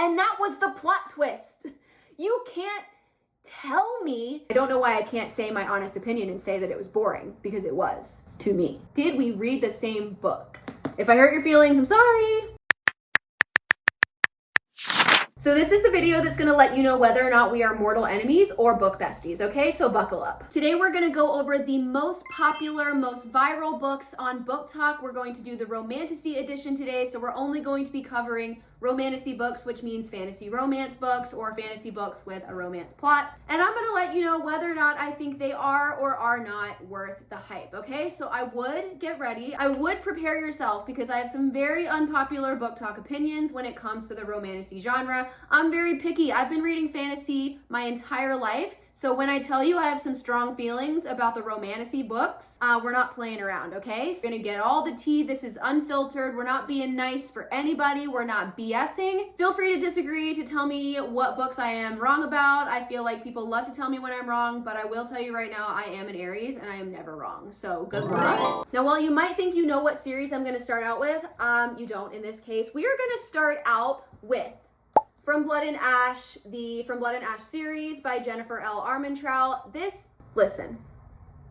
And that was the plot twist. You can't tell me. I don't know why I can't say my honest opinion and say that it was boring, because it was, to me. Did we read the same book? If I hurt your feelings, I'm sorry. So this is the video that's gonna let you know whether or not we are mortal enemies or book besties, okay? So buckle up. Today we're gonna go over the most popular, most viral books on Booktok. We're going to do the Romantasy edition today, so we're only going to be covering Romantasy books, which means fantasy romance books or fantasy books with a romance plot. And I'm gonna let you know whether or not I think they are or are not worth the hype, okay? So I would get ready. I would prepare yourself because I have some very unpopular Booktok opinions when it comes to the Romantasy genre. I'm very picky. I've been reading fantasy my entire life. So when I tell you I have some strong feelings about the Romantasy books, we're not playing around, okay? So we're gonna get all the tea. This is unfiltered. We're not being nice for anybody. We're not BSing. Feel free to disagree, to tell me what books I am wrong about. I feel like people love to tell me when I'm wrong, but I will tell you right now, I am an Aries and I am never wrong. So good luck. Now, while you might think you know what series I'm gonna start out with, you don't in this case. We are gonna start out with From Blood and Ash, the From Blood and Ash series by Jennifer L. Armentrout. Listen,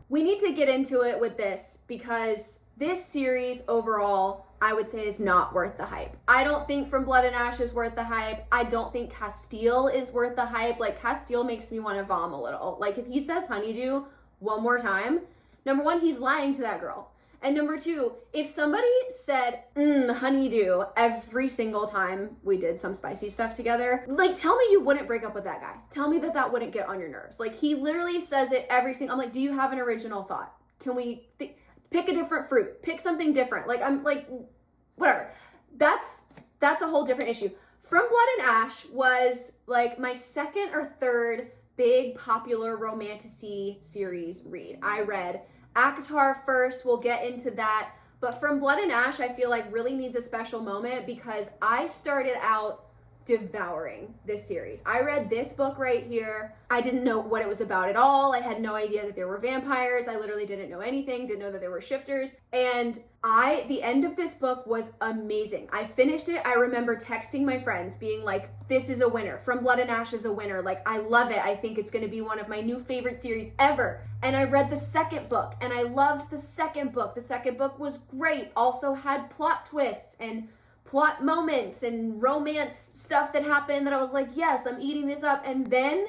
we need to get into it with this because this series overall, I would say, is not worth the hype. I don't think From Blood and Ash is worth the hype. I don't think Castile is worth the hype. Like, Castile makes me want to vom a little. Like, if he says honeydew one more time, number one, he's lying to that girl. And number two, if somebody said, honeydew, every single time we did some spicy stuff together, like, tell me you wouldn't break up with that guy. Tell me that that wouldn't get on your nerves. Like, he literally says it every single, I'm like, do you have an original thought? Can we pick a different fruit? Pick something different. Like, I'm like, whatever. That's a whole different issue. From Blood and Ash was like my second or third big popular Romantasy series read. I read ACOTAR first, we'll get into that. But From Blood and Ash, I feel like really needs a special moment because I started out devouring this series. I read this book right here. I didn't know what it was about at all. I had no idea that there were vampires. I literally didn't know anything, didn't know that there were shifters. And the end of this book was amazing. I finished it. I remember texting my friends being like, this is a winner. From Blood and Ash is a winner. Like, I love it. I think it's going to be one of my new favorite series ever. And I read the second book and I loved the second book. The second book was great. Also had plot twists and plot moments and romance stuff that happened that I was like, yes, I'm eating this up. And then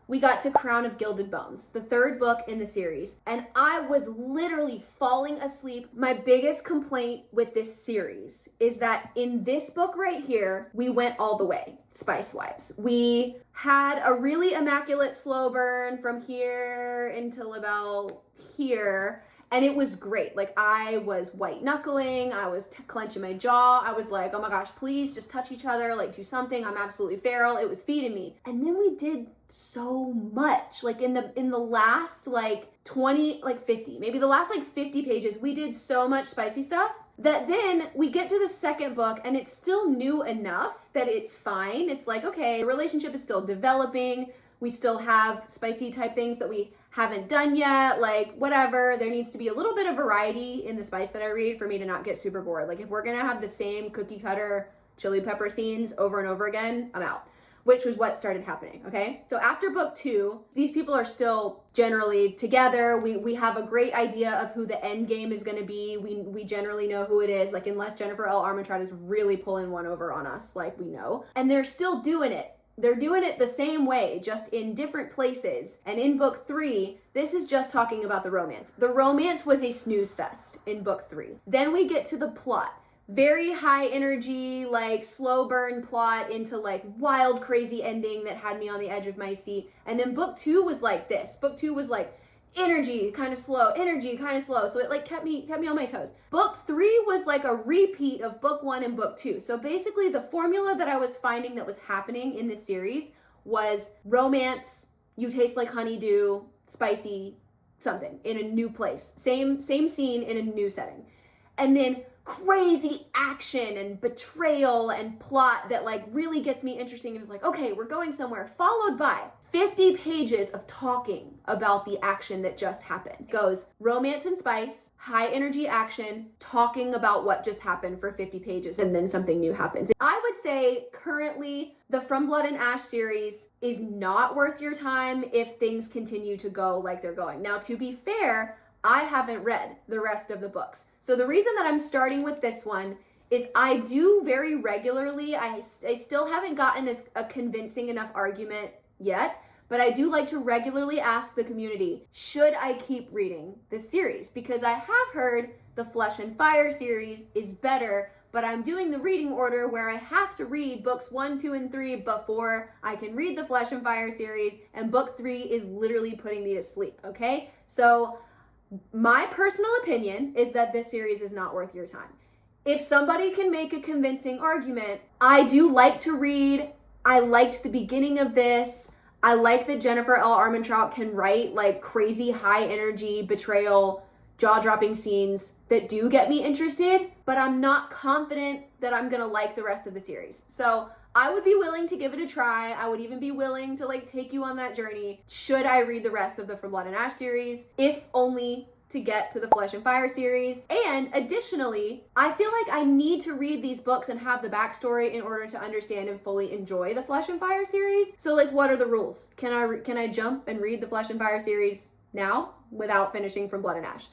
we got to Crown of Gilded Bones, the third book in the series. And I was literally falling asleep. My biggest complaint with this series is that in this book right here, we went all the way, spice-wise. We had a really immaculate slow burn from here until about here. And it was great. Like, I was white knuckling. I was clenching my jaw. I was like, oh my gosh, please just touch each other. Like, do something. I'm absolutely feral. It was feeding me. And then we did so much. Like, in the last, like, 20, like 50, maybe the last, like, 50 pages, we did so much spicy stuff that then we get to the second book and it's still new enough that it's fine. It's like, okay, the relationship is still developing. We still have spicy type things that we haven't done yet, like whatever. There needs to be a little bit of variety in the spice that I read for me to not get super bored. Like, if we're gonna have the same cookie cutter chili pepper scenes over and over again, I'm out, which was what started happening, okay? So after book 2, these people are still generally together. We have a great idea of who the end game is gonna be. We generally know who it is, like, unless Jennifer L. Armentrout is really pulling one over on us, like, we know. And they're still doing it. They're doing it the same way, just in different places. And in book 3, this is just talking about the romance. The romance was a snooze fest in book 3. Then we get to the plot. Very high energy, like slow burn plot into like wild, crazy ending that had me on the edge of my seat. And then book 2 was like this. Book 2 was like energy, kind of slow, energy, kind of slow. So it like kept me on my toes. Book 3 was like a repeat of book 1 and book 2. So basically the formula that I was finding that was happening in this series was romance, you taste like honeydew, spicy, something in a new place. Same scene in a new setting. And then crazy action and betrayal and plot that like really gets me interesting and is like, okay, we're going somewhere, followed by 50 pages of talking about the action that just happened. It goes romance and spice, high energy action, talking about what just happened for 50 pages, and then something new happens. I would say currently the From Blood and Ash series is not worth your time if things continue to go like they're going. Now, to be fair, I haven't read the rest of the books. So the reason that I'm starting with this one is I do very regularly, I still haven't gotten a convincing enough argument yet, but I do like to regularly ask the community, should I keep reading this series? Because I have heard the Flesh and Fire series is better, but I'm doing the reading order where I have to read books 1, 2, and 3 before I can read the Flesh and Fire series, and book 3 is literally putting me to sleep, okay? So my personal opinion is that this series is not worth your time. If somebody can make a convincing argument, I do like to read. I liked the beginning of this. I like that Jennifer L. Armentrout can write like crazy high energy betrayal, jaw-dropping scenes that do get me interested, but I'm not confident that I'm gonna like the rest of the series. So I would be willing to give it a try. I would even be willing to like take you on that journey. Should I read the rest of the From Blood and Ash series? If only to get to the Flesh and Fire series. And additionally, I feel like I need to read these books and have the backstory in order to understand and fully enjoy the Flesh and Fire series. So like, what are the rules? Can I jump and read the Flesh and Fire series now without finishing From Blood and Ash?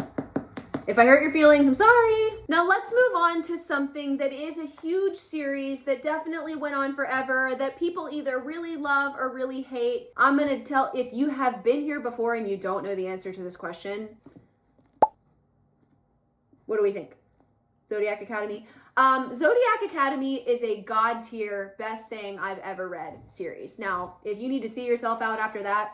If I hurt your feelings, I'm sorry. Now let's move on to something that is a huge series that definitely went on forever, that people either really love or really hate. I'm gonna tell, if you have been here before and you don't know the answer to this question, what do we think? Zodiac Academy? Zodiac Academy is a god tier, best thing I've ever read series. Now, if you need to see yourself out after that,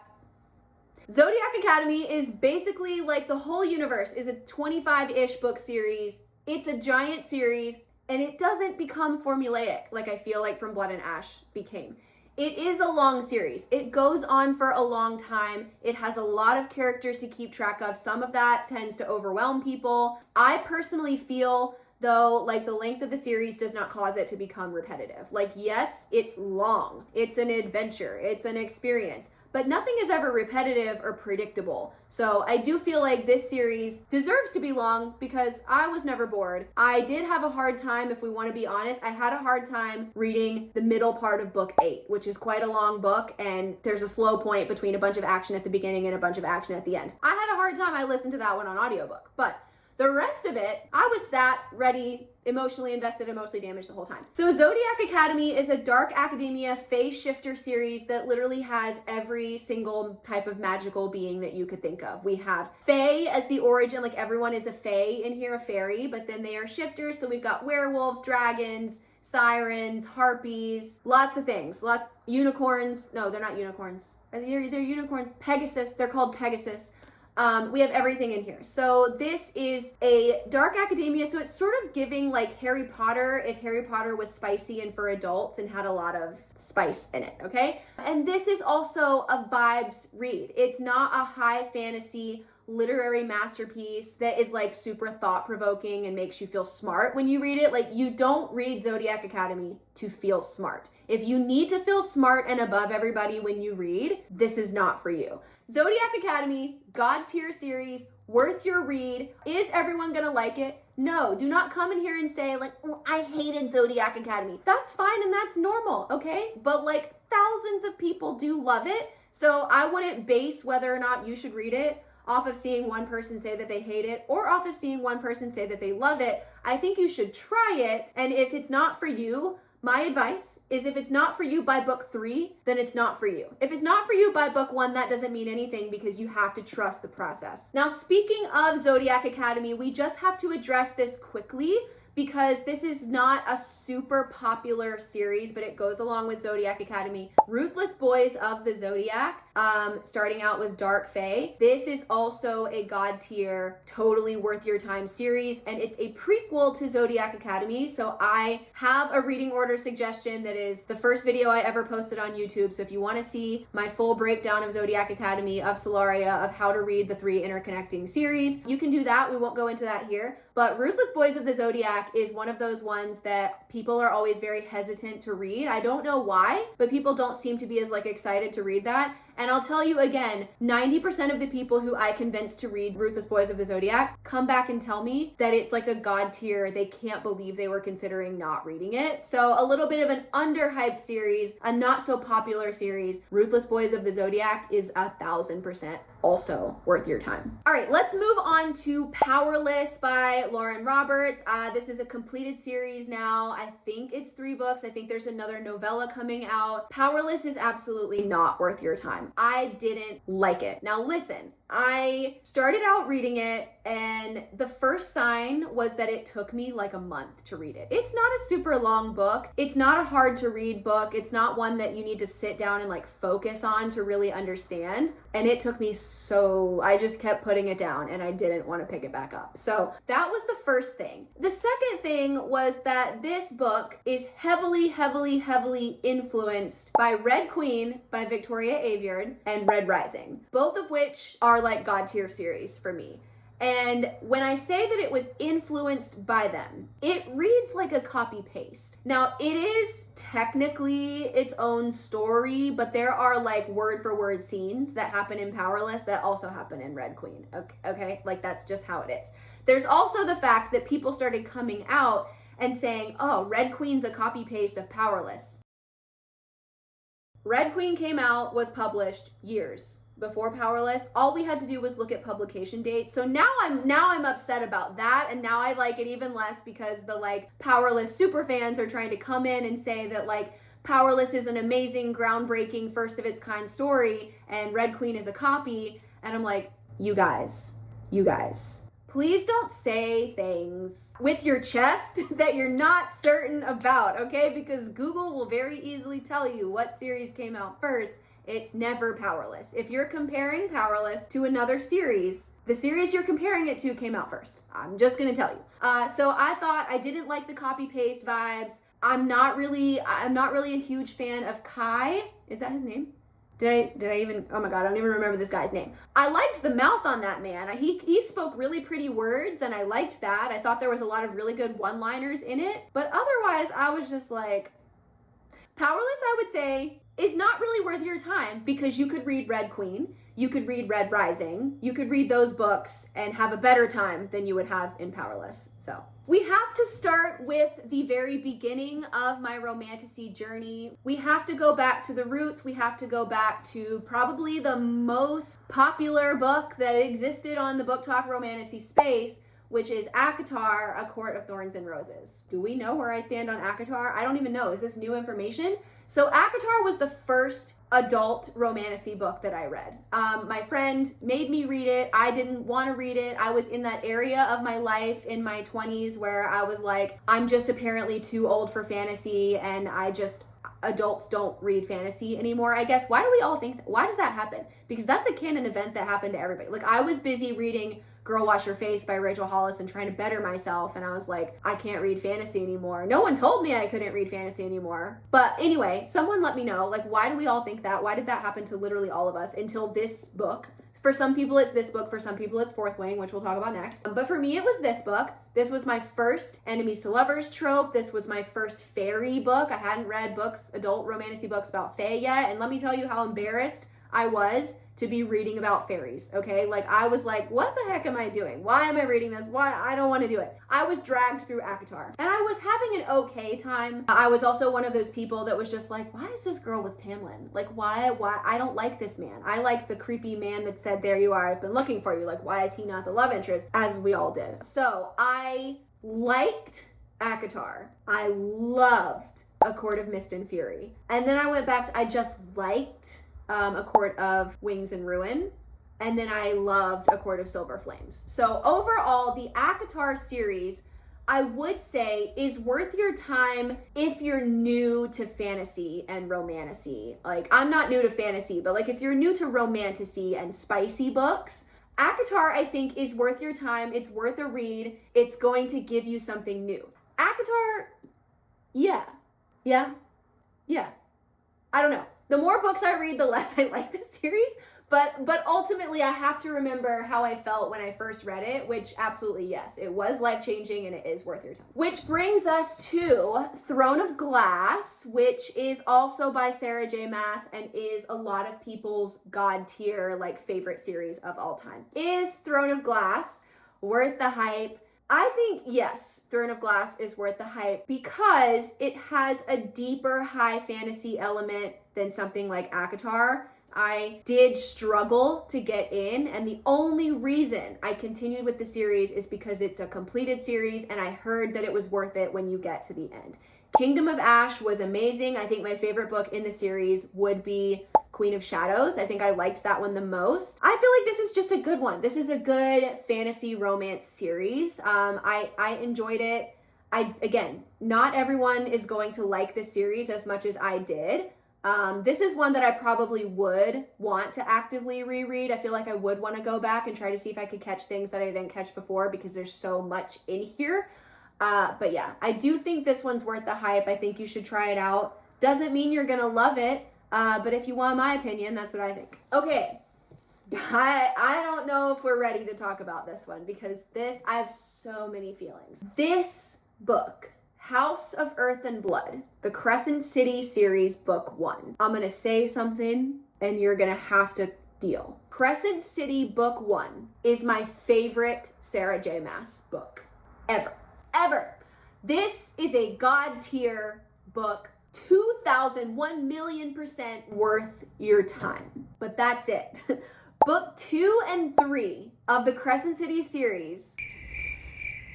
Zodiac Academy is basically like the whole universe is a 25-ish book series. It's a giant series, and it doesn't become formulaic like I feel like From Blood and Ash became. It is a long series. It goes on for a long time. It has a lot of characters to keep track of. Some of that tends to overwhelm people. I personally feel, though, like the length of the series does not cause it to become repetitive. Like, yes, it's long. It's an adventure. It's an experience. But nothing is ever repetitive or predictable. So I do feel like this series deserves to be long because I was never bored. I did have a hard time, if we want to be honest, I had a hard time reading the middle part of book 8, which is quite a long book, and there's a slow point between a bunch of action at the beginning and a bunch of action at the end. I had a hard time. I listened to that one on audiobook, but the rest of it, I was sat, ready, emotionally invested, emotionally damaged the whole time. So Zodiac Academy is a dark academia phase shifter series that literally has every single type of magical being that you could think of. We have fae as the origin, like everyone is a fae in here, a fairy, but then they are shifters. So we've got werewolves, dragons, sirens, harpies, lots of things, unicorns. No, they're not unicorns. They're unicorns. Pegasus, they're called Pegasus. We have everything in here. So this is a dark academia. So it's sort of giving like Harry Potter if Harry Potter was spicy and for adults and had a lot of spice in it, okay? And this is also a vibes read. It's not a high fantasy literary masterpiece that is like super thought-provoking and makes you feel smart when you read it. Like, you don't read Zodiac Academy to feel smart. If you need to feel smart and above everybody when you read, this is not for you. Zodiac Academy, god tier series, worth your read. Is everyone gonna like it? No, do not come in here and say like, oh, I hated Zodiac Academy. That's fine and that's normal, okay? But like thousands of people do love it. So I wouldn't base whether or not you should read it off of seeing one person say that they hate it or off of seeing one person say that they love it. I think you should try it. And if it's not for you, my advice is if it's not for you by book 3, then it's not for you. If it's not for you by book 1, that doesn't mean anything because you have to trust the process. Now, speaking of Zodiac Academy, we just have to address this quickly because this is not a super popular series, but it goes along with Zodiac Academy. Ruthless Boys of the Zodiac, starting out with Dark Fae. This is also a god tier, totally worth your time series, and it's a prequel to Zodiac Academy. So I have a reading order suggestion that is the first video I ever posted on YouTube. So if you want to see my full breakdown of Zodiac Academy, of Solaria, of how to read the 3 interconnecting series, you can do that. We won't go into that here. But Ruthless Boys of the Zodiac is one of those ones that people are always very hesitant to read. I don't know why, but people don't seem to be as like excited to read that. And I'll tell you again, 90% of the people who I convinced to read Ruthless Boys of the Zodiac come back and tell me that it's like a god tier. They can't believe they were considering not reading it. So a little bit of an underhyped series, a not so popular series. Ruthless Boys of the Zodiac is 1000% also worth your time. All right, let's move on to Powerless by Lauren Roberts. This is a completed series now. I think it's 3 books. I think there's another novella coming out. Powerless is absolutely not worth your time. I didn't like it. Now listen, I started out reading it and the first sign was that it took me like a month to read it. It's not a super long book. It's not a hard to read book. It's not one that you need to sit down and like focus on to really understand. And it took me I just kept putting it down and I didn't want to pick it back up. So that was the first thing. The second thing was that this book is heavily influenced by Red Queen by Victoria Aveyard and Red Rising, both of which are like god tier series for me. And when I say that it was influenced by them, it reads like a copy paste. Now, it is technically its own story, but there are like word for word scenes that happen in Powerless that also happen in Red Queen. Okay? Like that's just how it is. There's also the fact that people started coming out and saying, oh, Red Queen's a copy paste of Powerless. Red Queen came out, was published years before Powerless. All we had to do was look at publication dates. So now I'm upset about that, and now I like it even less because the like Powerless super fans are trying to come in and say that like Powerless is an amazing, groundbreaking, first of its kind story and Red Queen is a copy. And I'm like, you guys, please don't say things with your chest that you're not certain about, okay? Because Google will very easily tell you what series came out first. It's never Powerless. If you're comparing Powerless to another series, the series you're comparing it to came out first. I'm just gonna tell you. So I thought I didn't like the copy paste vibes. I'm not really a huge fan of Kai. Is that his name? Did I even, oh my God, I don't even remember this guy's name. I liked the mouth on that man. He spoke really pretty words and I liked that. I thought there was a lot of really good one-liners in it. But otherwise, I was just like, Powerless, I would say, is not really worth your time because you could read Red Queen, you could read Red Rising, you could read those books and have a better time than you would have in Powerless. So we have to start with the very beginning of my romantasy journey. We have to go back to the roots. We have to go back to probably the most popular book that existed on the Booktok romantasy space, which is ACOTAR, A Court of Thorns and Roses. Do we know where I stand on ACOTAR? I don't even know. Is this new information? So ACOTAR was the first adult romantasy book that I read. My friend made me read it. I didn't want to read it. I was in that area of my life in my 20s where I was like, I'm just apparently too old for fantasy and adults don't read fantasy anymore, I guess. Why do we all think that? Why does that happen? Because that's a canon event that happened to everybody. Like I was busy reading Girl Wash Your Face by Rachel Hollis and trying to better myself, and I was like, I can't read fantasy anymore. No one told me I couldn't read fantasy anymore. But anyway, someone let me know, like, why do we all think that? Why did that happen to literally all of us until this book? For some people it's this book, for some people it's Fourth Wing, which we'll talk about next. But for me it was this book. This was my first enemies to lovers trope. This was my first fairy book. I hadn't read books, adult romantasy books about fae yet, and let me tell you how embarrassed I was to be reading about fairies, okay? Like I was like, what the heck am I doing? Why am I reading this? Why? I don't want to do it. I was dragged through ACOTAR and I was having an okay time. I was also one of those people that was just like, why is this girl with Tamlin? Like why? I don't like this man. I like the creepy man that said, there you are, I've been looking for you. Like why is he not the love interest? As we all did. So I liked ACOTAR. I loved A Court of Mist and Fury. And then I went back to, I just liked A Court of Wings and Ruin, and then I loved A Court of Silver Flames. So overall, the ACOTAR series, I would say, is worth your time if you're new to fantasy and romantasy. Like, I'm not new to fantasy, but like if you're new to romantasy and spicy books, ACOTAR, I think, is worth your time. It's worth a read. It's going to give you something new. ACOTAR, yeah. I don't know. The more books I read, the less I like this series. But ultimately, I have to remember how I felt when I first read it, which absolutely, yes, it was life-changing and it is worth your time. Which brings us to Throne of Glass, which is also by Sarah J. Maas and is a lot of people's god tier, like, favorite series of all time. Is Throne of Glass worth the hype? I think, yes, Throne of Glass is worth the hype because it has a deeper high fantasy element than something like ACOTAR. I did struggle to get in, and the only reason I continued with the series is because it's a completed series and I heard that it was worth it when you get to the end. Kingdom of Ash was amazing. I think my favorite book in the series would be Queen of Shadows. I think I liked that one the most. I feel like this is just a good one. This is a good fantasy romance series. I enjoyed it. Again, not everyone is going to like this series as much as I did. This is one that I probably would want to actively reread. I feel like I would want to go back and try to see if I could catch things that I didn't catch before because there's so much in here. But yeah, I do think this one's worth the hype. I think you should try it out. Doesn't mean you're gonna love it, but if you want my opinion, that's what I think. Okay, I don't know if we're ready to talk about this one because I have so many feelings. This book, House of Earth and Blood, the Crescent City series, book 1. I'm gonna say something and you're gonna have to deal. Crescent City book 1 is my favorite Sarah J. Maas book ever. This is a god tier book, 1,000,000,000% worth your time. But that's it. Book 2 and 3 of the Crescent City series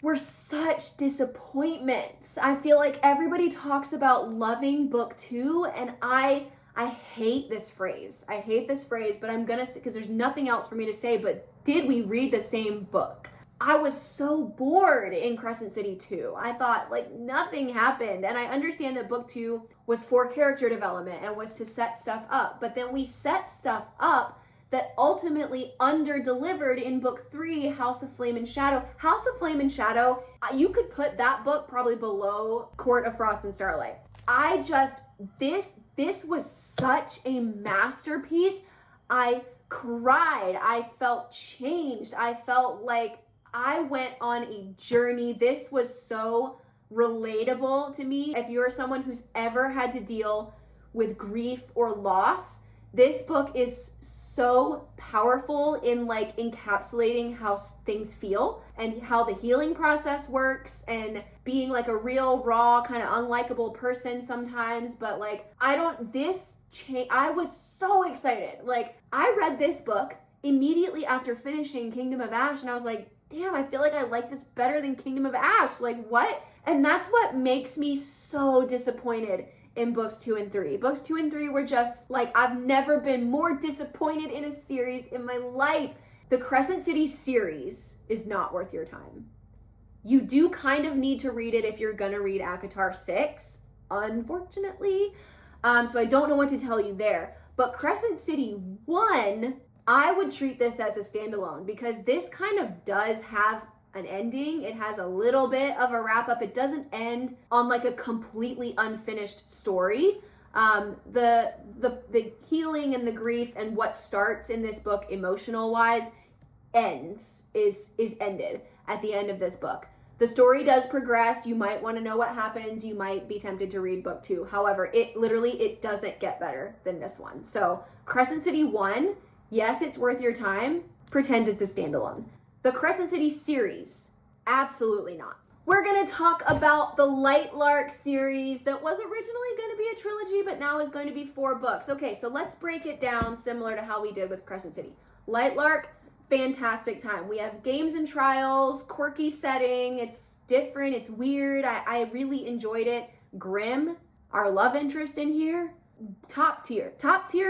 were such disappointments. I feel like everybody talks about loving book 2, and I hate this phrase. I hate this phrase, but I'm gonna say, because there's nothing else for me to say, but did we read the same book? I was so bored in Crescent City 2. I thought like nothing happened. And I understand that book 2 was for character development and was to set stuff up. But then we set stuff up that ultimately under-delivered in book 3, House of Flame and Shadow. House of Flame and Shadow, you could put that book probably below Court of Frost and Starlight. This was such a masterpiece. I cried. I felt changed. I felt like I went on a journey. This was so relatable to me. If you're someone who's ever had to deal with grief or loss, this book is so powerful in like encapsulating how things feel and how the healing process works and being like a real raw kind of unlikable person sometimes. But like, I was so excited. Like, I read this book immediately after finishing Kingdom of Ash and I was like, damn, I feel like I like this better than Kingdom of Ash. Like, what? And that's what makes me so disappointed in books 2 and 3. Books 2 and 3 were just like, I've never been more disappointed in a series in my life. The Crescent City series is not worth your time. You do kind of need to read it if you're gonna read ACOTAR 6, unfortunately. So I don't know what to tell you there. But Crescent City 1, I would treat this as a standalone because this kind of does have an ending. It has a little bit of a wrap up. It doesn't end on like a completely unfinished story. The healing and the grief and what starts in this book emotional wise is ended at the end of this book. The story does progress. You might want to know what happens. You might be tempted to read book 2. However, it doesn't get better than this one. So Crescent City 1, yes, it's worth your time. Pretend it's a standalone. The Crescent City series, absolutely not. We're going to talk about the Lightlark series that was originally going to be a trilogy, but now is going to be 4 books. Okay, so let's break it down similar to how we did with Crescent City. Lightlark, fantastic time. We have games and trials, quirky setting. It's different. It's weird. I really enjoyed it. Grimm, our love interest in here, top tier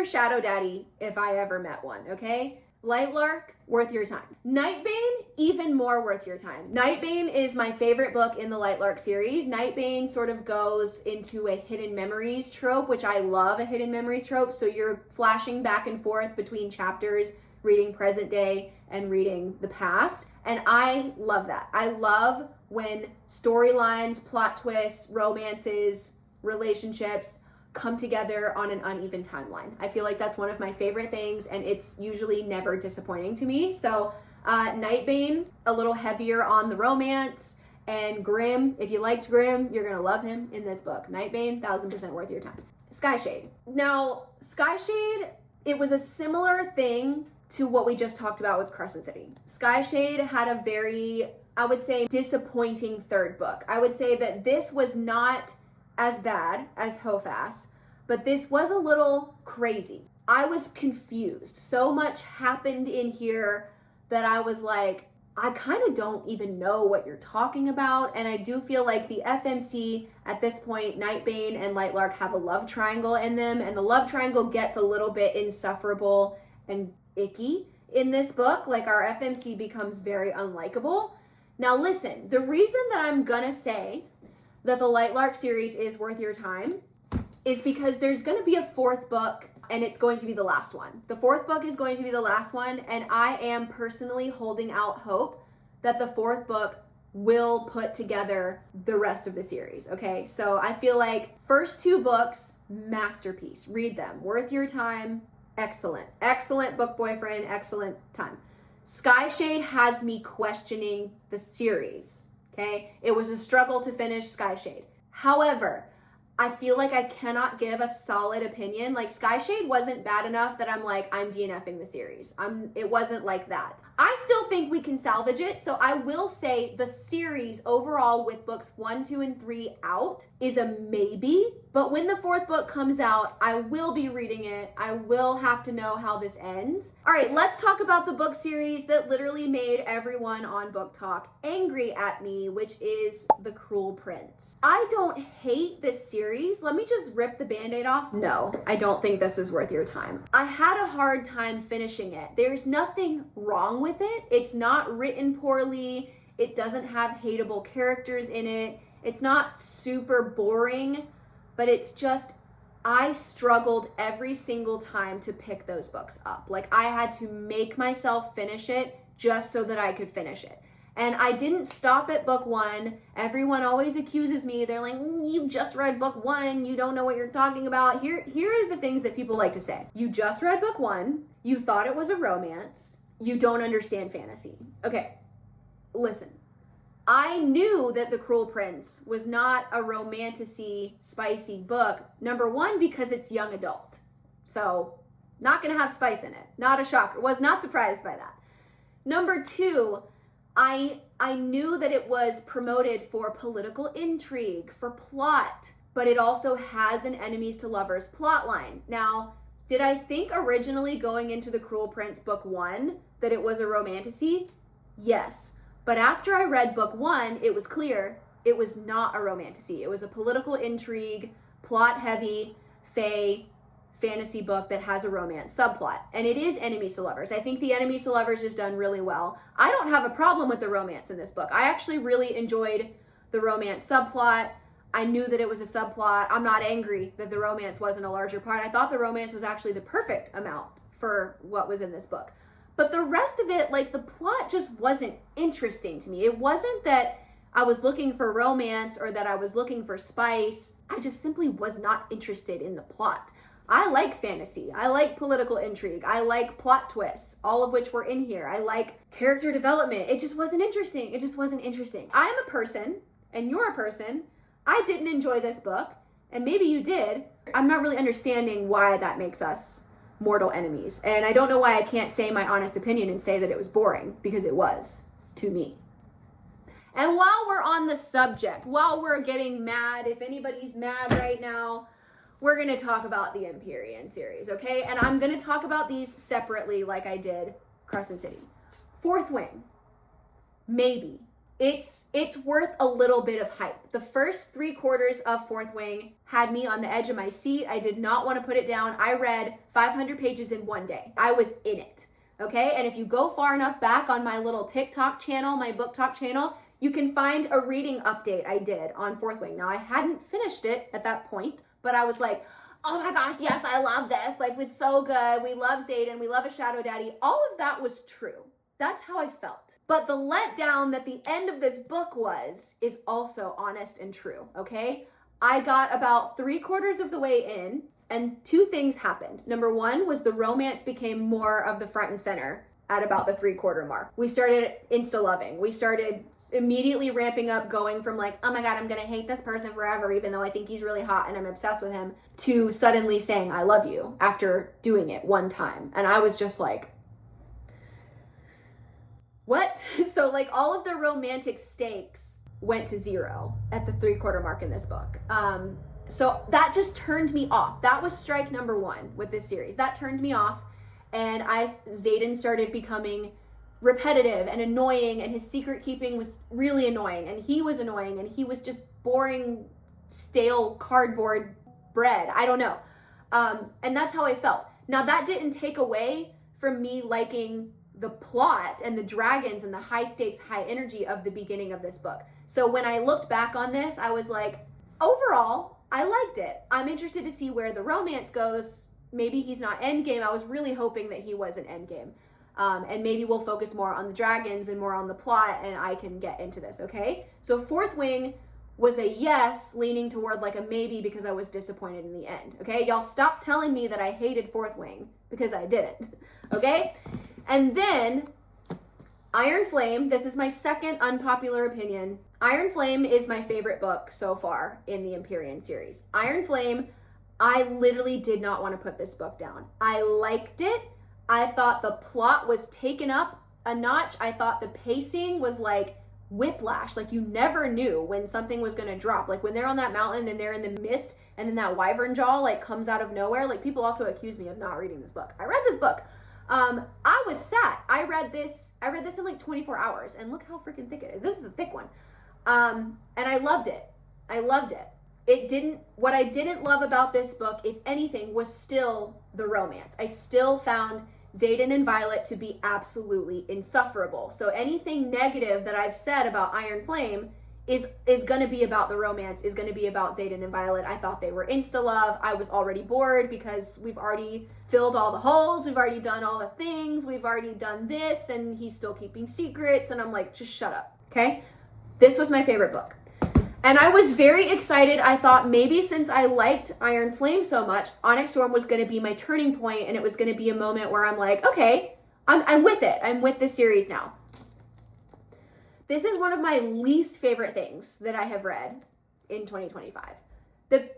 Shadow Daddy if I ever met one, okay? Lightlark, worth your time. Nightbane, even more worth your time. Nightbane is my favorite book in the Lightlark series. Nightbane sort of goes into a hidden memories trope, which I love a hidden memories trope. So you're flashing back and forth between chapters, reading present day and reading the past. And I love that. I love when storylines, plot twists, romances, relationships come together on an uneven timeline. I feel like that's one of my favorite things, and it's usually never disappointing to me. So Nightbane, a little heavier on the romance, and Grimm, if you liked Grimm, you're gonna love him in this book. Nightbane, 1000% worth your time. Skyshade. Now, Skyshade, it was a similar thing to what we just talked about with Crescent City. Skyshade had a very, I would say, disappointing third book. I would say that this was not as bad as Hofas, but this was a little crazy. I was confused. So much happened in here that I was like, I kind of don't even know what you're talking about. And I do feel like the FMC at this point, Nightbane and Lightlark have a love triangle in them, and the love triangle gets a little bit insufferable and icky in this book. Like, our FMC becomes very unlikable. Now listen, the reason that I'm gonna say that the Lightlark series is worth your time is because there's gonna be a fourth book, and it's going to be the last one. The fourth book is going to be the last one, and I am personally holding out hope that the fourth book will put together the rest of the series, okay? So I feel like first two books, masterpiece. Read them, worth your time, excellent. Excellent book boyfriend, excellent time. Skyshade has me questioning the series, okay? It was a struggle to finish Skyshade. However, I feel like I cannot give a solid opinion. Like, Skyshade wasn't bad enough that I'm like, I'm DNFing the series. It wasn't like that. I still think we can salvage it. So I will say the series overall with books 1, 2, and 3 out is a maybe. But when the fourth book comes out, I will be reading it. I will have to know how this ends. All right, let's talk about the book series that literally made everyone on Booktok angry at me, which is The Cruel Prince. I don't hate this series. Let me just rip the Band-Aid off. No, I don't think this is worth your time. I had a hard time finishing it. There's nothing wrong with it. It's not written poorly. It doesn't have hateable characters in it. It's not super boring, but it's just, I struggled every single time to pick those books up. Like, I had to make myself finish it just so that I could finish it. And I didn't stop at book 1. Everyone always accuses me. They're like, you just read book 1. You don't know what you're talking about. Here are the things that people like to say. You just read book 1. You thought it was a romance. You don't understand fantasy. Okay, listen. I knew that The Cruel Prince was not a romantic-y, spicy book. Number 1, because it's young adult. So, not gonna have spice in it. Not a shocker. Was not surprised by that. Number 2, I knew that it was promoted for political intrigue, for plot, but it also has an enemies to lovers plot line. Now, did I think originally going into The Cruel Prince book 1 that it was a romantasy? Yes. But after I read book 1, it was clear it was not a romantasy. It was a political intrigue, plot heavy, fantasy book that has a romance subplot. And it is enemies to lovers. I think the enemies to lovers is done really well. I don't have a problem with the romance in this book. I actually really enjoyed the romance subplot. I knew that it was a subplot. I'm not angry that the romance wasn't a larger part. I thought the romance was actually the perfect amount for what was in this book. But the rest of it, like, the plot just wasn't interesting to me. It wasn't that I was looking for romance or that I was looking for spice. I just simply was not interested in the plot. I like fantasy. I like political intrigue. I like plot twists, all of which were in here. I like character development. It just wasn't interesting. It just wasn't interesting. I am a person, and you're a person. I didn't enjoy this book, and maybe you did. I'm not really understanding why that makes us mortal enemies. And I don't know why I can't say my honest opinion and say that it was boring, because it was, to me. And while we're on the subject, while we're getting mad, if anybody's mad right now, we're going to talk about the Empyrean series, okay? And I'm going to talk about these separately like I did Crescent City. Fourth Wing, maybe. It's worth a little bit of hype. The first 3/4 of Fourth Wing had me on the edge of my seat. I did not want to put it down. I read 500 pages in one day. I was in it, okay? And if you go far enough back on my little TikTok channel, my Booktok channel, you can find a reading update I did on Fourth Wing. Now, I hadn't finished it at that point, but I was like, oh my gosh, yes, I love this. Like, it's so good. We love Xaden. We love a shadow daddy. All of that was true. That's how I felt. But the letdown that the end of this book is also honest and true, okay? I got about 3/4 of the way in, and two things happened. Number one was the romance became more of the front and center at about the 3/4 mark. We started insta-loving. We started immediately ramping up, going from like, oh my God, I'm gonna hate this person forever, even though I think he's really hot and I'm obsessed with him, to suddenly saying, I love you, after doing it one time. And I was just like, what? So like all of the romantic stakes went to zero at the 3/4 mark in this book. So that just turned me off. That was strike number one with this series. That turned me off. And Xaden started becoming repetitive and annoying, and his secret keeping was really annoying, and he was annoying, and he was just boring, stale cardboard bread. I don't know. And that's how I felt. Now that didn't take away from me liking the plot and the dragons and the high stakes, high energy of the beginning of this book. So when I looked back on this, I was like, overall, I liked it. I'm interested to see where the romance goes. Maybe he's not endgame. I was really hoping that he was an endgame. And maybe we'll focus more on the dragons and more on the plot, and I can get into this, okay? So Fourth Wing was a yes, leaning toward like a maybe, because I was disappointed in the end, okay? Y'all stop telling me that I hated Fourth Wing, because I didn't, okay? And then Iron Flame, this is my second unpopular opinion. Iron Flame is my favorite book so far in the Empyrean series. Iron Flame, I literally did not want to put this book down. I liked it. I thought the plot was taken up a notch. I thought the pacing was like whiplash. Like you never knew when something was going to drop. Like when they're on that mountain and they're in the mist and then that wyvern jaw like comes out of nowhere. Like people also accuse me of not reading this book. I read this book. I was sat. I read this in like 24 hours, and look how freaking thick it is. This is a thick one. And I loved it. What I didn't love about this book, if anything, was still the romance. I still found Xaden and Violet to be absolutely insufferable. So anything negative that I've said about Iron Flame is going to be about the romance, is going to be about Xaden and Violet. I thought they were insta-love. I was already bored because we've already filled all the holes. We've already done all the things. We've already done this, and he's still keeping secrets. And I'm like, just shut up, okay? This was my favorite book. And I was very excited. I thought maybe since I liked Iron Flame so much, Onyx Storm was going to be my turning point, and it was going to be a moment where I'm like, okay, I'm with it. I'm with this series now. This is one of my least favorite things that I have read in 2025.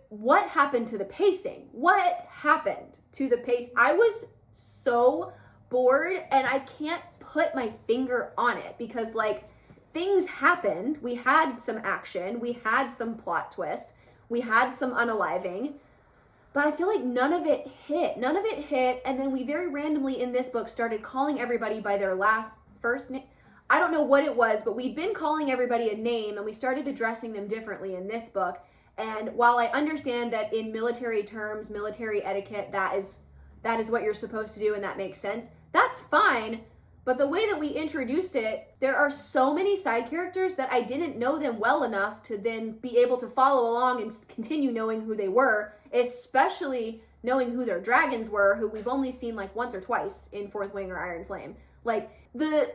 What happened to the pacing? What happened to the pace? I was so bored, and I can't put my finger on it because like things happened. We had some action. We had some plot twists. We had some unaliving. But I feel like none of it hit. None of it hit. And then we very randomly in this book started calling everybody by their first name. I don't know what it was, but we'd been calling everybody a name, and we started addressing them differently in this book. And while I understand that in military terms, military etiquette, that is what you're supposed to do, and that makes sense, that's fine. But the way that we introduced it, there are so many side characters that I didn't know them well enough to then be able to follow along and continue knowing who they were, especially knowing who their dragons were, who we've only seen like once or twice in Fourth Wing or Iron Flame. Like the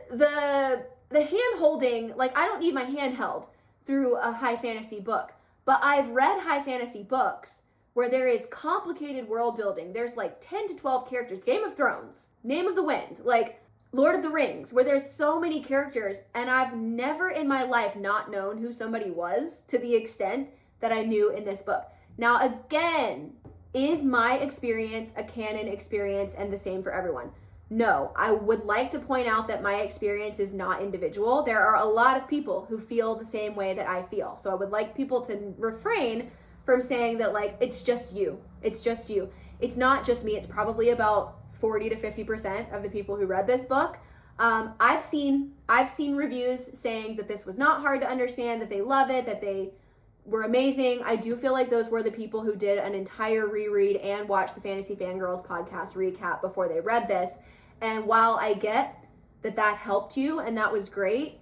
hand holding, like I don't need my hand held through a high fantasy book, but I've read high fantasy books where there is complicated world building. There's like 10 to 12 characters. Game of Thrones, Name of the Wind, like Lord of the Rings, where there's so many characters, and I've never in my life not known who somebody was to the extent that I knew in this book. Now, again, is my experience a canon experience and the same for everyone? No, I would like to point out that my experience is not individual. There are a lot of people who feel the same way that I feel. So I would like people to refrain from saying that like, it's just you. It's just you. It's not just me. It's probably about 40 to 50% of the people who read this book. I've seen reviews saying that this was not hard to understand, that they love it, that they were amazing. I do feel like those were the people who did an entire reread and watched the Fantasy Fangirls podcast recap before they read this. And while I get that helped you and that was great,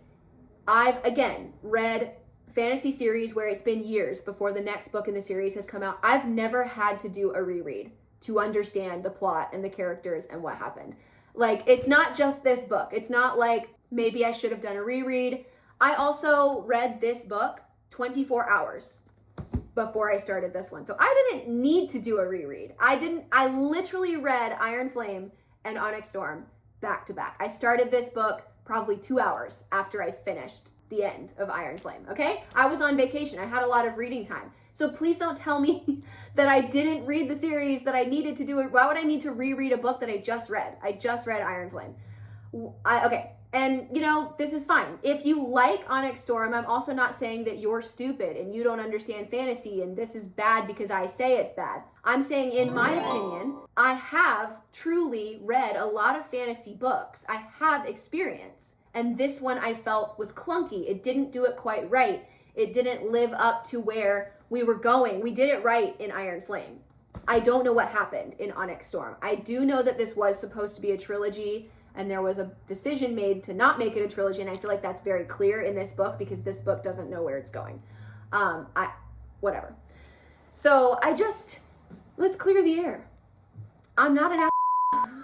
I've, again, read fantasy series where it's been years before the next book in the series has come out. I've never had to do a reread to understand the plot and the characters and what happened. Like, it's not just this book. It's not like maybe I should have done a reread. I also read this book 24 hours. before I started this one. So I didn't need to do a reread. I literally read Iron Flame and Onyx Storm back to back. I started this book probably 2 hours after I finished the end of Iron Flame, okay? I was on vacation. I had a lot of reading time. So please don't tell me that I didn't read the series, that I needed to do it. Why would I need to reread a book that I just read? I just read Iron Flame. Okay. And, you know, this is fine. If you like Onyx Storm, I'm also not saying that you're stupid and you don't understand fantasy and this is bad because I say it's bad. I'm saying, in my opinion, I have truly read a lot of fantasy books. I have experience. And this one I felt was clunky. It didn't do it quite right. It didn't live up to where we were going. We did it right in Iron Flame. I don't know what happened in Onyx Storm. I do know that this was supposed to be a trilogy, and there was a decision made to not make it a trilogy, and I feel like that's very clear in this book because this book doesn't know where it's going. Whatever. So let's clear the air. I'm not an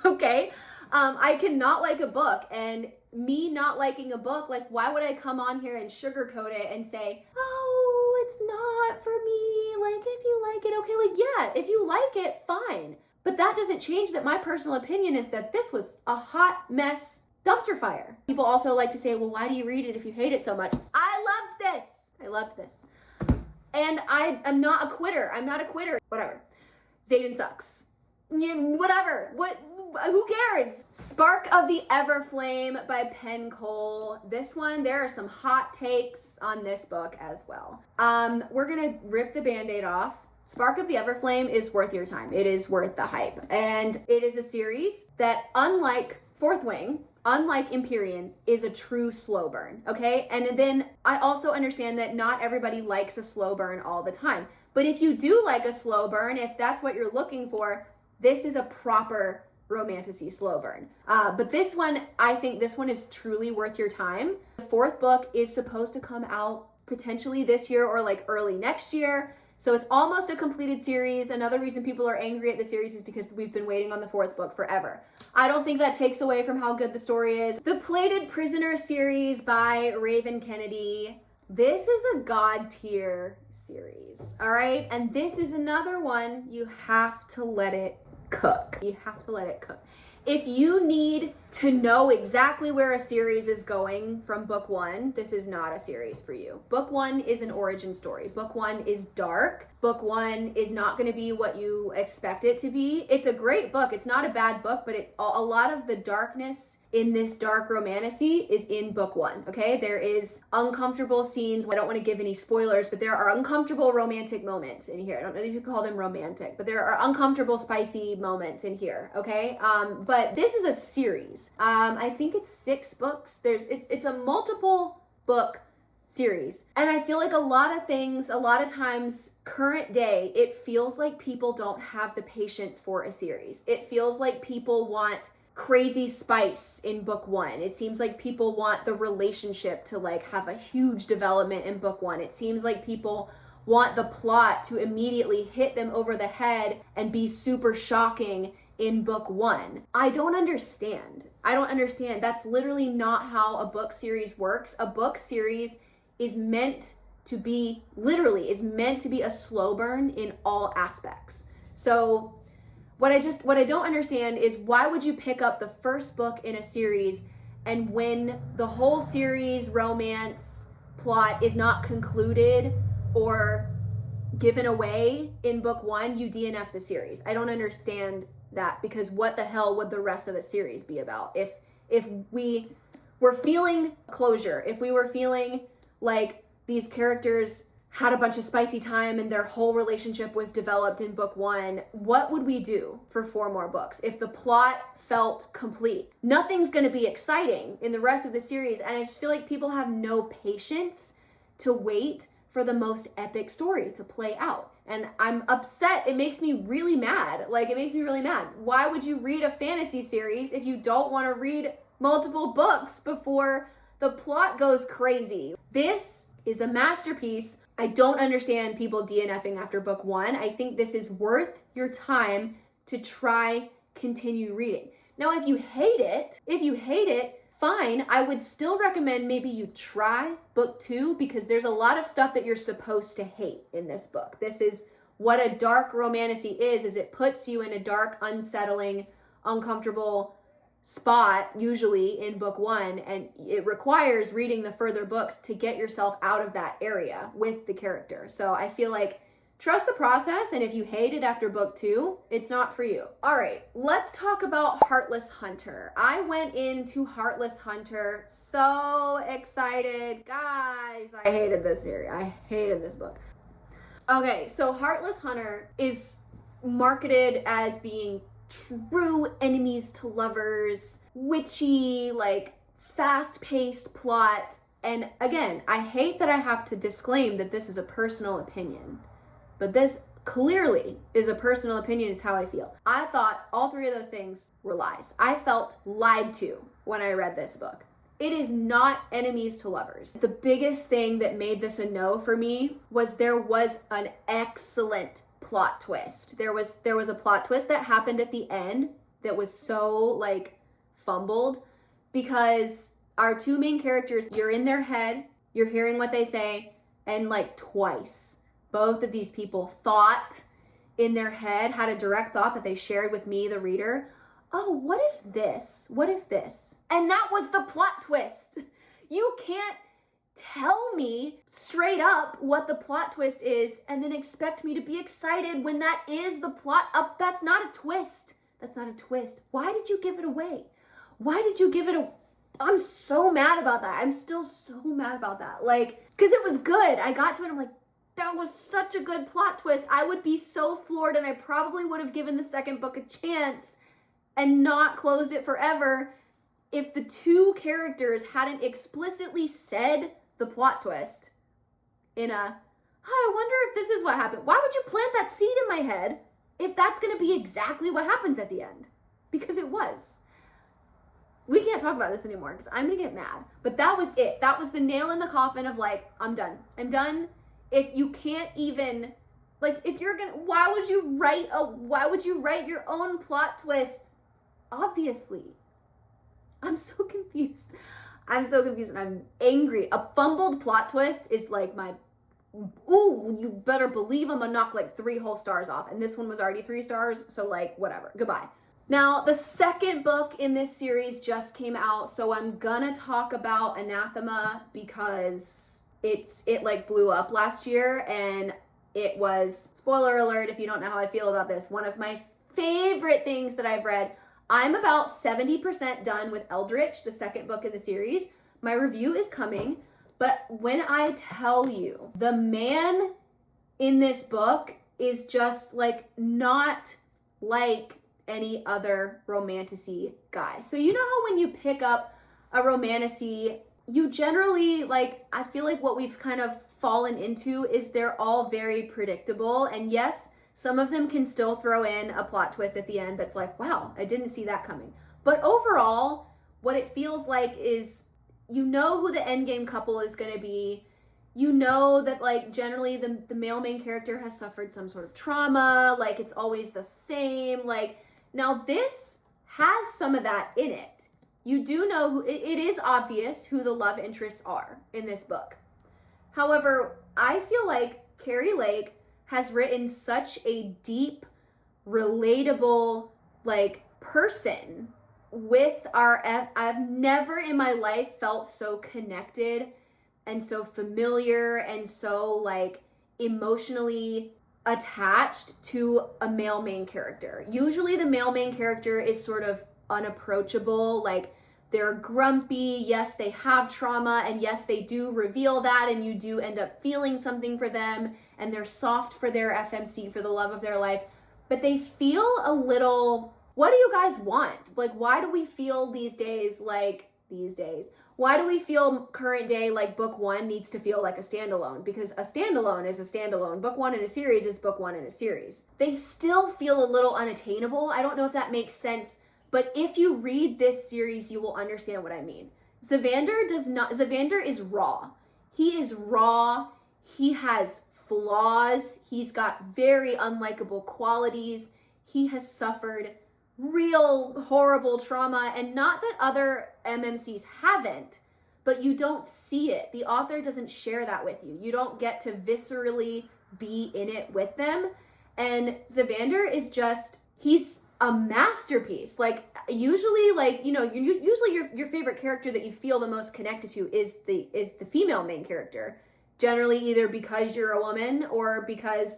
okay? I cannot like a book, and me not liking a book, like, why would I come on here and sugarcoat it and say, oh, it's not for me, like, if you like it, okay, like, yeah, if you like it, fine. But that doesn't change that my personal opinion is that this was a hot mess dumpster fire. People also like to say, well, why do you read it if you hate it so much? I loved this. And I'm not a quitter. Whatever. Xaden sucks. Whatever. Who cares? Spark of the Everflame by Penn Cole. This one, there are some hot takes on this book as well. We're gonna rip the Band-Aid off. Spark of the Everflame is worth your time. It is worth the hype. And it is a series that, unlike Fourth Wing, unlike Empyrean, is a true slow burn, okay? And then I also understand that not everybody likes a slow burn all the time. But if you do like a slow burn, if that's what you're looking for, this is a proper romantasy slow burn. But this one, I think this one is truly worth your time. The fourth book is supposed to come out potentially this year or like early next year. So it's almost a completed series. Another reason people are angry at the series is because we've been waiting on the fourth book forever. I don't think that takes away from how good the story is. The Plated Prisoner series by Raven Kennedy. This is a god tier series, all right? And this is another one you have to let it cook. You have to let it cook. If you need to know exactly where a series is going from book one, this is not a series for you. Book one is an origin story. Book one is dark. Book one is not going to be what you expect it to be. It's a great book. It's not a bad book, but a lot of the darkness in this dark romantasy is in book one, okay? There is uncomfortable scenes. I don't want to give any spoilers, but there are uncomfortable romantic moments in here. I don't know if you call them romantic, but there are uncomfortable, spicy moments in here, okay? But this is a series. I think it's 6 books. It's a multiple book series. And I feel like a lot of times, current day, it feels like people don't have the patience for a series. It feels like people want crazy spice in book one. It seems like people want the relationship to like have a huge development in book one. It seems like people want the plot to immediately hit them over the head and be super shocking in book one. I don't understand. That's literally not how a book series works. A book series is meant to be a slow burn in all aspects. So what I don't understand is, why would you pick up the first book in a series, and when the whole series romance plot is not concluded or given away in book one, you DNF the series? I don't understand that, because what the hell would the rest of the series be about? If we were feeling closure, if we were feeling like these characters had a bunch of spicy time and their whole relationship was developed in book one, what would we do for 4 more books if the plot felt complete? Nothing's going to be exciting in the rest of the series, and I just feel like people have no patience to wait for the most epic story to play out. And I'm upset. It makes me really mad. Why would you read a fantasy series if you don't want to read multiple books before the plot goes crazy? This is a masterpiece. I don't understand people DNFing after book one. I think this is worth your time to try continue reading. Now, if you hate it, fine. I would still recommend maybe you try book 2 because there's a lot of stuff that you're supposed to hate in this book. This is what a dark romantasy is it puts you in a dark, unsettling, uncomfortable spot, usually in book 1, and it requires reading the further books to get yourself out of that area with the character. So I feel like trust the process, and if you hate it after book 2, it's not for you. All right, let's talk about Heartless Hunter. I went into Heartless Hunter so excited. Guys, I hated this series. I hated this book. Okay, so Heartless Hunter is marketed as being true enemies to lovers, witchy, like fast-paced plot. And again, I hate that I have to disclaim that this is a personal opinion, but this clearly is a personal opinion. It's how I feel. I thought all 3 of those things were lies. I felt lied to when I read this book. It is not enemies to lovers. The biggest thing that made this a no for me was there was an excellent plot twist. There was a plot twist that happened at the end that was so like fumbled, because our 2 main characters, you're in their head, you're hearing what they say, and like twice, both of these people thought in their head, had a direct thought that they shared with me, the reader. Oh, what if this? What if this? And that was the plot twist. You can't tell me straight up what the plot twist is and then expect me to be excited when that is the plot up. That's not a twist. That's not a twist. Why did you give it away? Why did you give it a... I'm so mad about that. I'm still so mad about that. Like, because it was good. I got to it and I'm like, that was such a good plot twist. I would be so floored, and I probably would have given the second book a chance and not closed it forever if the 2 characters hadn't explicitly said the plot twist in a, I wonder if this is what happened. Why would you plant that seed in my head if that's going to be exactly what happens at the end? Because it was. We can't talk about this anymore because I'm going to get mad. But that was it. That was the nail in the coffin of like, I'm done. I'm done. If you can't even, like, if you're going to, why would you write your own plot twist? Obviously. I'm so confused. I'm so confused and I'm angry. A fumbled plot twist is like my, ooh, you better believe I'm gonna knock like 3 whole stars off. And this one was already 3 stars, so like, whatever, goodbye. Now, the second book in this series just came out, so I'm gonna talk about Anathema because it like blew up last year, and it was, spoiler alert if you don't know how I feel about this, one of my favorite things that I've read. I'm about 70% done with Eldritch, the second book in the series. My review is coming, but when I tell you, the man in this book is just like not like any other romantasy guy. So you know how when you pick up a romantasy, you generally, like, I feel like what we've kind of fallen into is they're all very predictable. And yes, some of them can still throw in a plot twist at the end that's like, wow, I didn't see that coming. But overall, what it feels like is, you know who the endgame couple is going to be. You know that, like, generally the male main character has suffered some sort of trauma. Like, it's always the same. Like, now this has some of that in it. You do know who, it is obvious who the love interests are in this book. However, I feel like Carrie Lake has written such a deep, relatable, like, person with I've never in my life felt so connected and so familiar and so, like, emotionally attached to a male main character. Usually the male main character is sort of unapproachable, like, they're grumpy, yes, they have trauma, and yes, they do reveal that, and you do end up feeling something for them, and they're soft for their FMC, for the love of their life, but they feel a little, what do you guys want? Like, why do we feel these days, why do we feel current day like book 1 needs to feel like a standalone? Because a standalone is a standalone. Book 1 in a series is book 1 in a series. They still feel a little unattainable. I don't know if that makes sense, but if you read this series, you will understand what I mean. Zavander is raw. He is raw. He has flaws. He's got very unlikable qualities. He has suffered real horrible trauma, and not that other MMCs haven't, but you don't see it. The author doesn't share that with you. You don't get to viscerally be in it with them. And Zavander is just, he's a masterpiece. Like, usually, like, you know, usually your favorite character that you feel the most connected to is the female main character. Generally, either because you're a woman or because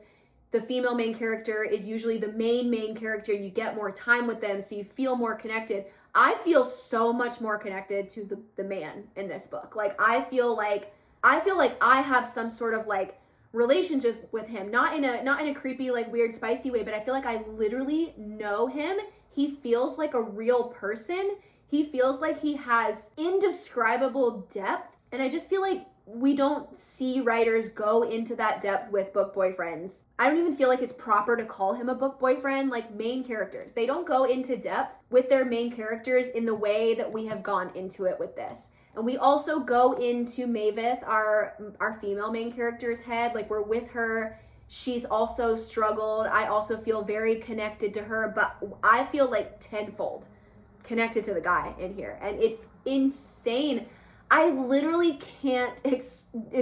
the female main character is usually the main character. You get more time with them, so you feel more connected. I feel so much more connected to the man in this book. Like, I feel like I have some sort of like relationship with him, not in a creepy, like, weird, spicy way, but I feel like I literally know him. He feels like a real person. He feels like he has indescribable depth, and I just feel like we don't see writers go into that depth with book boyfriends. I don't even feel like it's proper to call him a book boyfriend. Like, main characters, they don't go into depth with their main characters in the way that we have gone into it with this. And we also go into Maveth, our female main character's head. Like, we're with her. She's also struggled. I also feel very connected to her, but I feel like tenfold connected to the guy in here. And it's insane. I literally can't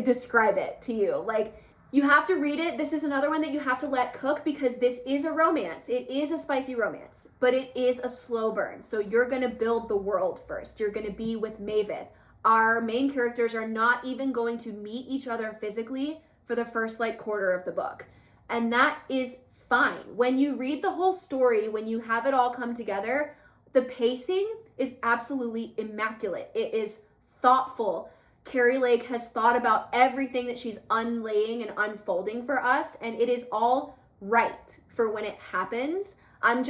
describe it to you. Like, you have to read it. This is another one that you have to let cook, because this is a romance. It is a spicy romance, but it is a slow burn. So you're going to build the world first. You're going to be with Maveth. Our main characters are not even going to meet each other physically for the first like quarter of the book. And that is fine. When you read the whole story, when you have it all come together, the pacing is absolutely immaculate. It is thoughtful. Carrie Lake has thought about everything that she's unlaying and unfolding for us, and it is all right for when it happens. I'm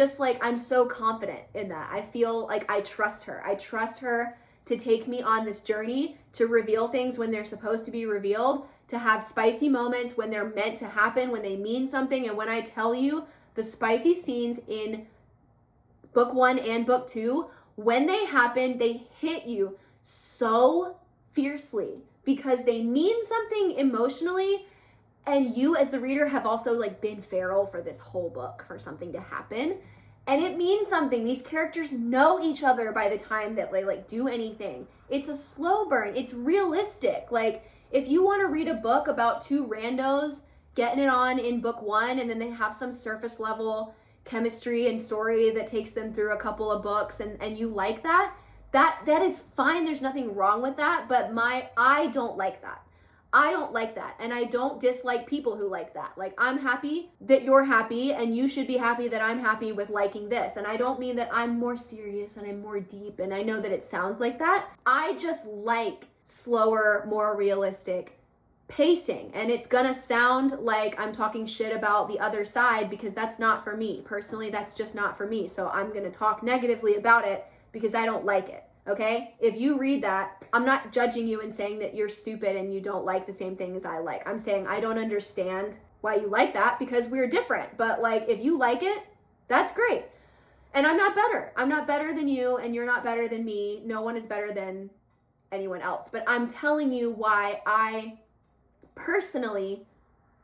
so confident in that. I feel like I trust her. I trust her to take me on this journey, to reveal things when they're supposed to be revealed, to have spicy moments when they're meant to happen, when they mean something. And when I tell you, the spicy scenes in book 1 and book 2, when they happen, they hit you so fiercely because they mean something emotionally, and you as the reader have also like been feral for this whole book for something to happen, and it means something. These characters know each other by the time that they like do anything. It's a slow burn. It's realistic. Like, if you want to read a book about two randos getting it on in book 1, and then they have some surface level chemistry and story that takes them through a couple of books, and you like that is fine. There's nothing wrong with that, but I don't like that. I don't like that, and I don't dislike people who like that. Like, I'm happy that you're happy, and you should be happy that I'm happy with liking this. And I don't mean that I'm more serious and I'm more deep, and I know that it sounds like that. I just like slower, more realistic pacing, and it's gonna sound like I'm talking shit about the other side, because that's not for me. Personally, that's just not for me, so I'm gonna talk negatively about it because I don't like it, okay? If you read that, I'm not judging you and saying that you're stupid and you don't like the same thing as I like. I'm saying I don't understand why you like that, because we're different. But like, if you like it, that's great. And I'm not better. I'm not better than you, and you're not better than me. No one is better than anyone else. But I'm telling you why I personally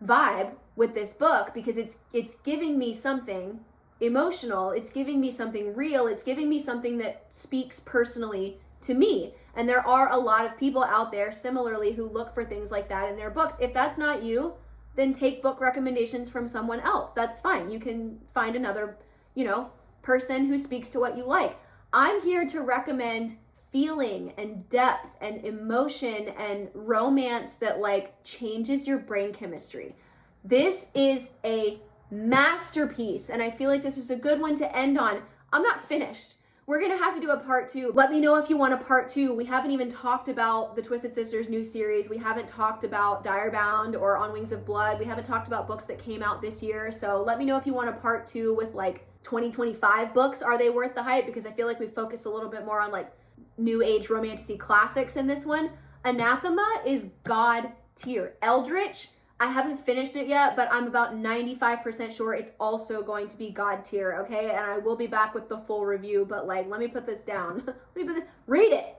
vibe with this book, because it's giving me something emotional, it's giving me something real, it's giving me something that speaks personally to me. And there are a lot of people out there similarly who look for things like that in their books. If that's not you, then take book recommendations from someone else. That's fine. You can find another, person who speaks to what you like. I'm here to recommend feeling and depth and emotion and romance that like changes your brain chemistry. This is a masterpiece, and I feel like this is a good one to end on. I'm not finished. We're gonna have to do a part 2. Let me know if you want a part 2. We haven't even talked about the Twisted Sisters new series. We haven't talked about Direbound or On Wings of Blood. We haven't talked about books that came out this year. So let me know if you want a part 2 with like 2025 books. Are they worth the hype? Because I feel like we focus a little bit more on like new age romantasy classics in this one. Anathema is god tier. Eldritch, I haven't finished it yet, but I'm about 95% sure it's also going to be god tier, okay? And I will be back with the full review, but like, let me put this down. Read it.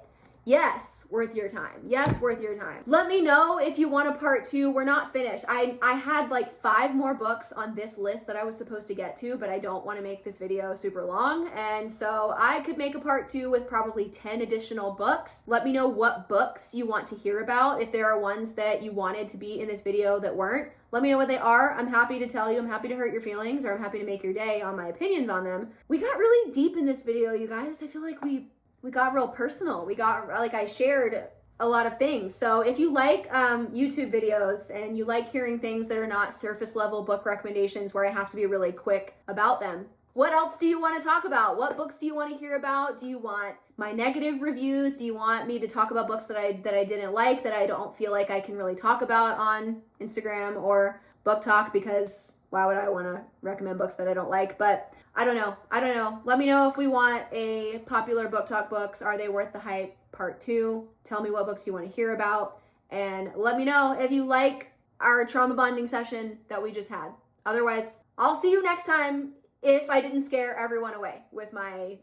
Yes, worth your time. Yes, worth your time. Let me know if you want a part 2. We're not finished. I had like 5 more books on this list that I was supposed to get to, but I don't want to make this video super long. And so I could make a part 2 with probably 10 additional books. Let me know what books you want to hear about. If there are ones that you wanted to be in this video that weren't, let me know what they are. I'm happy to tell you. I'm happy to hurt your feelings, or I'm happy to make your day on my opinions on them. We got really deep in this video, you guys. I feel like we got real personal. We got, like, I shared a lot of things. So if you like YouTube videos and you like hearing things that are not surface level book recommendations where I have to be really quick about them, what else do you want to talk about? What books do you want to hear about? Do you want my negative reviews? Do you want me to talk about books that I didn't like, that I don't feel like I can really talk about on Instagram or Booktok, because why would I want to recommend books that I don't like? But I don't know. Let me know if we want a popular Booktok books. Are they worth the hype? Part 2. Tell me what books you want to hear about. And let me know if you like our trauma bonding session that we just had. Otherwise, I'll see you next time if I didn't scare everyone away with my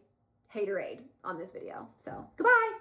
haterade on this video. So, goodbye.